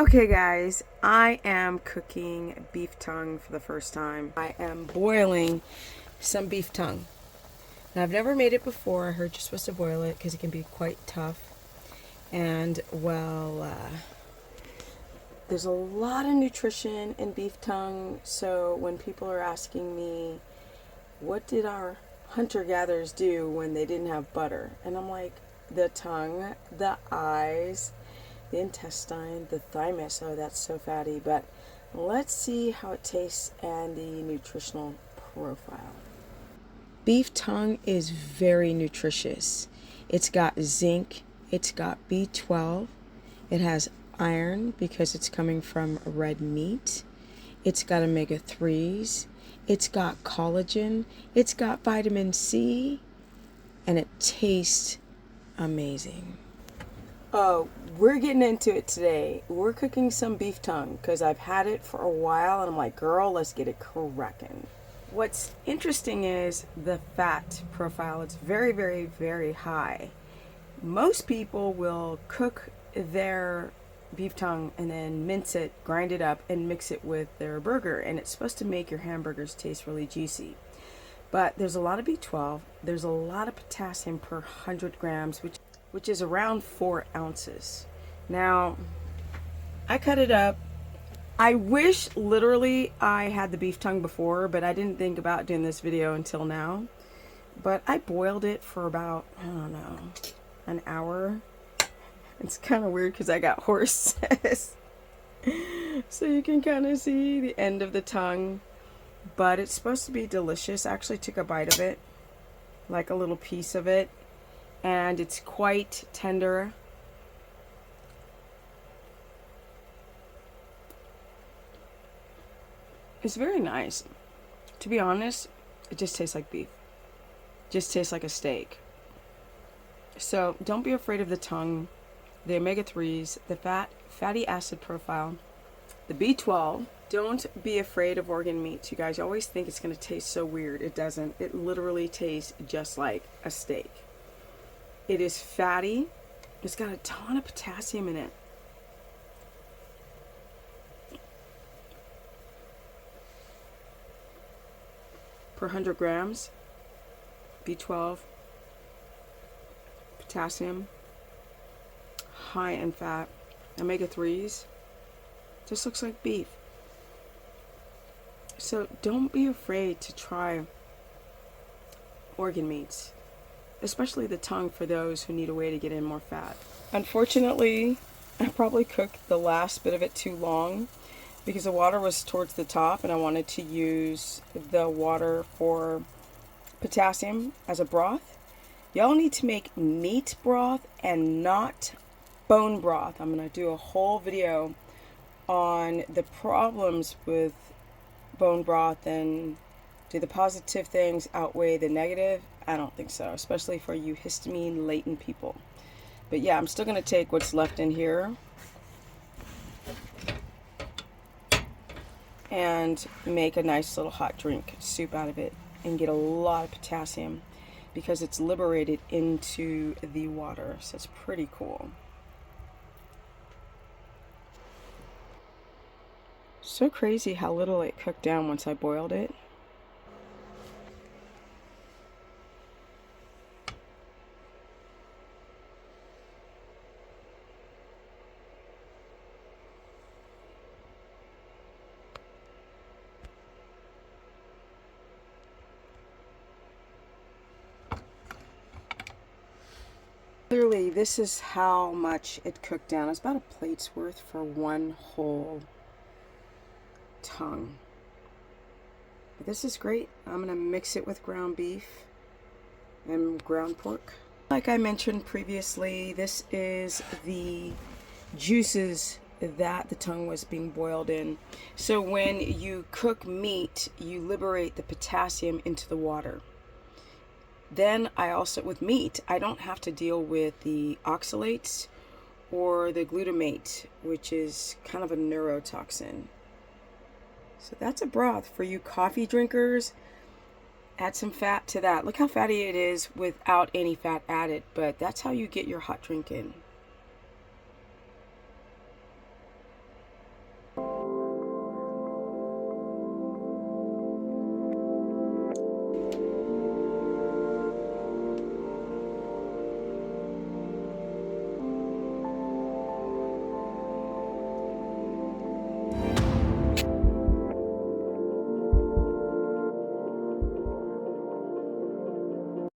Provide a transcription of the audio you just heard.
Okay guys, I am cooking beef tongue for the first time. I am boiling some beef tongue. Now I've never made it before. I heard you're supposed to boil it because it can be quite tough. And there's a lot of nutrition in beef tongue. So when people are asking me, what did our hunter-gatherers do when they didn't have butter? And I'm like, the tongue, the eyes, the intestine, the thymus. Oh, that's so fatty. But let's see how it tastes and the nutritional profile. Beef tongue is very nutritious. It's got zinc, it's got B12, it has iron because it's coming from red meat, it's got omega-3s, it's got collagen, it's got vitamin C, and it tastes amazing. Oh, we're getting into it today. We're cooking some beef tongue because I've had it for a while and I'm like, girl, let's get it cracking. What's interesting is the fat profile. It's very, very, very high. Most people will cook their beef tongue and then mince it, grind it up, and mix it with their burger. And it's supposed to make your hamburgers taste really juicy. But there's a lot of B12. There's a lot of potassium per 100 grams, which is around 4 ounces. Now, I cut it up. I wish literally I had the beef tongue before, but I didn't think about doing this video until now. But I boiled it for about, I don't know, an hour. It's kind of weird because I got horses. So you can kind of see the end of the tongue. But it's supposed to be delicious. I actually took a bite of it, like a little piece of it. And it's quite tender. It's very nice. To be honest, it just tastes like beef. Just tastes like a steak. So don't be afraid of the tongue, the omega-3s, the fatty acid profile, the B12. Don't be afraid of organ meats. You guys always think it's going to taste so weird. It doesn't. It literally tastes just like a steak. It is fatty. It's got a ton of potassium in it. Per 100 grams, B12, potassium, high in fat, omega-3s. Just looks like beef. So don't be afraid to try organ meats, especially the tongue for those who need a way to get in more fat. Unfortunately, I probably cooked the last bit of it too long because the water was towards the top and I wanted to use the water for potassium as a broth. Y'all need to make meat broth and not bone broth. I'm going to do a whole video on the problems with bone broth and do the positive things outweigh the negative? I don't think so, especially for you histamine latent people. But yeah, I'm still going to take what's left in here and make a nice little hot drink soup out of it and get a lot of potassium because it's liberated into the water. So it's pretty cool. So crazy how little it cooked down once I boiled it. Clearly, this is how much it cooked down. It's about a plate's worth for one whole tongue. But this is great. I'm going to mix it with ground beef and ground pork. Like I mentioned previously, this is the juices that the tongue was being boiled in. So when you cook meat, you liberate the potassium into the water. Then I also, with meat, I don't have to deal with the oxalates or the glutamate, which is kind of a neurotoxin. So that's a broth for you coffee drinkers. Add some fat to that. Look how fatty it is without any fat added, but that's how you get your hot drink in.